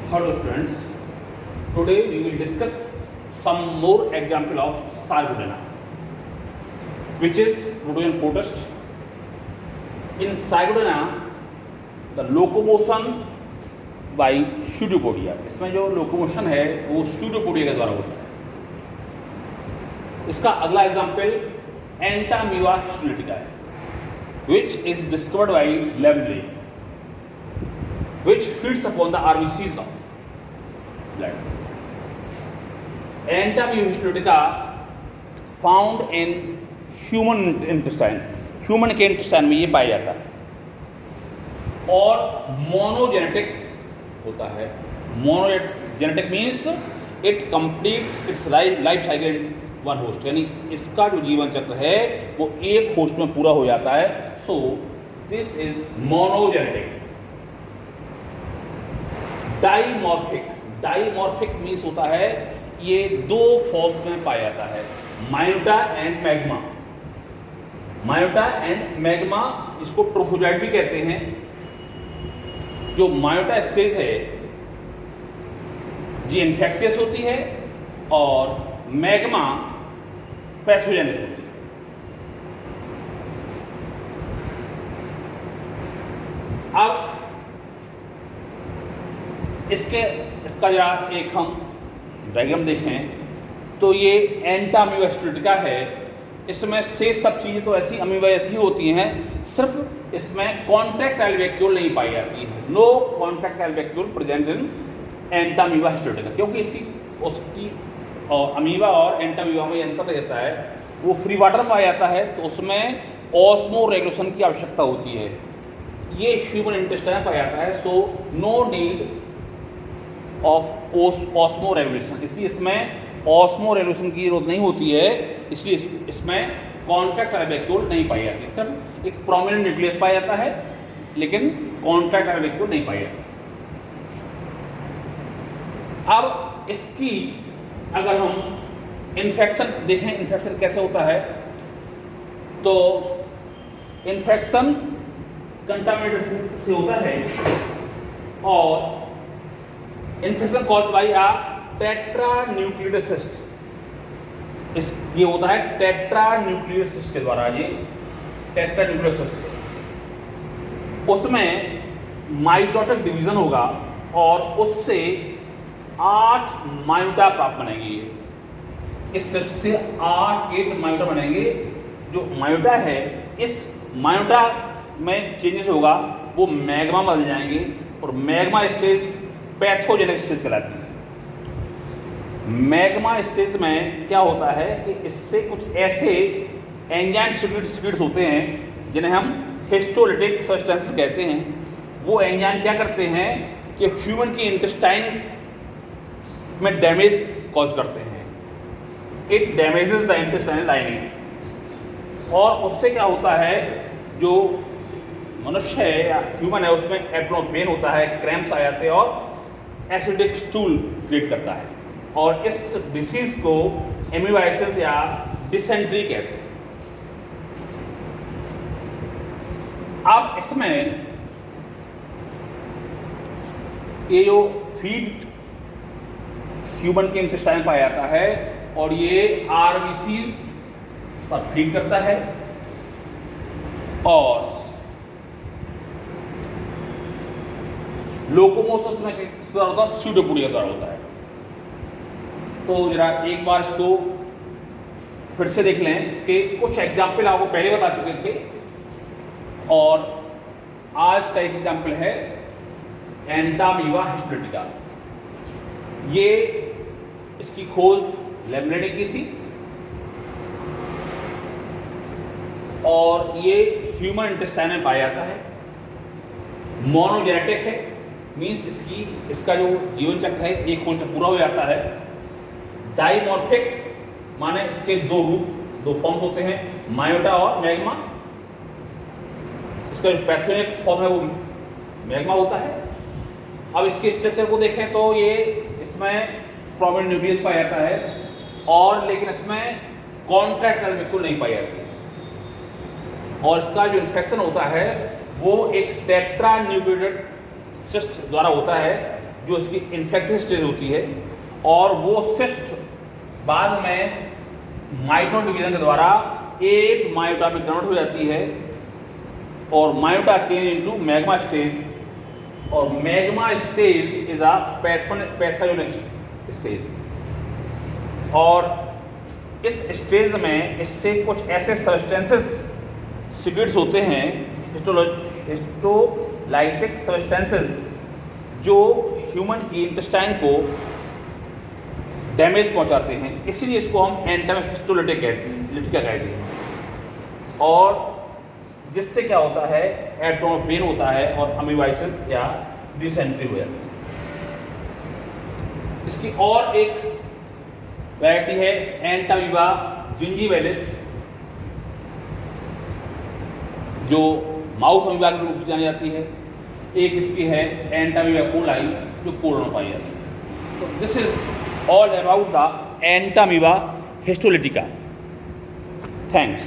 Hello students, today we will discuss some more example of Sargodana, which is Protean protist. In Sargodana, the locomotion by pseudopodia, इसमें जो locomotion है वो pseudopodia के द्वारा होता है. इसका अगला एग्जाम्पल एंटामीवा हिस्टोलिटिका है, which is discovered by Lemley, which feeds upon the RBCs of blood. Entamoeba histolytica found in human intestine, human के इंटेस्टाइन में ये पाया जाता है और मोनोजेनेटिक होता है. Monogenetic means it completes it's life cycle in one host, यानी इसका जो जीवन चक्र है वो एक होस्ट में पूरा हो जाता है. So this is monogenetic. Dimorphic means होता है ये दो फॉर्म में पाया जाता है, minuta and magna. Minuta and magna इसको ट्रोफोजाइट भी कहते हैं. जो मायोटा स्टेज है ये इन्फेक्शियस होती है और मैग्मा पैथोजेनिक होती है. अब इसका जरा एक हम डायग्राम देखें तो ये एंटामीबा हिस्टोलिटिका है. इसमें से सब चीज़ें तो ऐसी अमीबा ऐसी होती हैं, सिर्फ इसमें कॉन्टैक्ट एल्वेक्यूल नहीं पाई जाती है. No contact vacuole present in Entamoeba histolytica, क्योंकि उसकी अमीबा और एंटामीबा में अंतर रहता है. वो फ्री वाटर में पाया जाता है तो उसमें ऑस्मो रेगुलेशन की आवश्यकता होती है. ये ह्यूमन इंटेस्टाइन पाया जाता है, so no need of osmo regulation. इसलिए इसमें ऑस्मो रेगुलेशन की जरूरत नहीं होती है, इसलिए इसमें कॉन्टैक्ट एल्वेक्यूल नहीं पाई जाती. सिर्फ एक प्रोमिनेंट न्यूक्लियस पाया जाता है लेकिन कॉन्टैक्ट एल्वेक्यूल नहीं पाई जाती. अब इसकी अगर हम इन्फेक्शन देखें, इन्फेक्शन कैसे होता है, तो इन्फेक्शन कंटामिनेटेड फूड से होता है और infection caused by a tetranucleotide cyst. ये होता है टेट्रान्यूक्लियोटाइड सिस्ट के द्वारा. ये टेट्रान्यूक्लियोटाइड सिस्ट उसमें माइटोटिक डिवीजन होगा और उससे 8 मायोटा प्राप्त बनेंगे. इस सिस्ट से 8 मायोटा बनेंगे. जो मायोटा है इस मायोटा में चेंजेस होगा वो मैग्मा बन जाएंगे और मैग्मा स्टेज पैथोजेनिक स्टेज कहलाती है. मैग्मा स्टेज में क्या होता है कि इससे कुछ ऐसे एंजाइम सीक्रेट्स होते हैं जिन्हें हम हिस्टोलिटिक सब्सटेंसेस कहते हैं. वो एंजाइम क्या करते हैं कि ह्यूमन की इंटेस्टाइन में डैमेज कॉज करते हैं. It damages the intestinal lining और उससे क्या होता है, जो मनुष्य है या ह्यूमन है उसमें एब्डोमेनल पेन होता है, क्रैम्प्स आ जाते हैं और एसिडिक स्टूल क्रिएट करता है. और इस डिसीज को एमीबाइसिस या डिसेंट्री कहते हैं. अब इसमें ये जो फीड ह्यूमन के इंटेस्टाइन पाया जाता है और ये आरबीसीज पर फीड करता है और लोकोमोसिस में किसका होता है, स्यूडोपोडिया द्वारा होता है. तो जरा एक बार इसको फिर से देख लें. इसके कुछ एग्जाम्पल आपको पहले बता चुके थे और आज का एक एग्जाम्पल है एंटामीबा हिस्टोलिटिका. ये इसकी खोज लेमले ने की थी और ये ह्यूमन इंटेस्टाइन में पाया जाता है. मोनोजेनेटिक है, मीन्स इसका जो जीवन चक्र है एक होस्ट में पूरा हो जाता है. डाईमॉर्फिक माने इसके दो फॉर्म्स होते हैं, मायोटा और मैग्मा. इसका जो पैथोजेनिक फॉर्म है वो मैग्मा होता है. अब इसके स्ट्रक्चर को देखें तो ये इसमें प्रोमिनेंट न्यूक्लियस पाया जाता है और लेकिन इसमें कॉन्टैक्ट बिल्कुल नहीं पाई जाती है. और इसका जो इन्फेक्शन होता है वो एक टेट्रान्यूक्लियोटाइड सिस्ट द्वारा होता है जो इसकी इन्फेक्शन स्टेज होती है, और वो सिस्ट बाद में माइटोन डिवीजन के द्वारा एक मायोटा में कन्वर्ट हो जाती है और मायोटा चेंज इनटू मैग्मा स्टेज, और magma stage is a pathogenic stage. और इस स्टेज में इससे कुछ ऐसे सब्सटेंसेस सिक्रेट्स होते हैं, हिस्टोलाइटिक सब्सटेंसेस, जो ह्यूमन की इंटेस्टाइन को डैमेज पहुंचाते हैं, इसलिए इसको हम एंटम हिस्टोलिटिका कहते हैं। और जिससे क्या होता है, एब्डोमेनल पेन होता है और अमीबाइसिस या डिसेंट्री हो जाती है। इसकी और एक वैरायटी है एंटामीबा जिंजीवैलिस, जो माउथ अमीबा के रूप में जानी जाती है। एक इसकी है एंटामीबा कोलाई, जो कोलन में पाई जाती है। तो this is all about the Entamoeba histolytica. Thanks.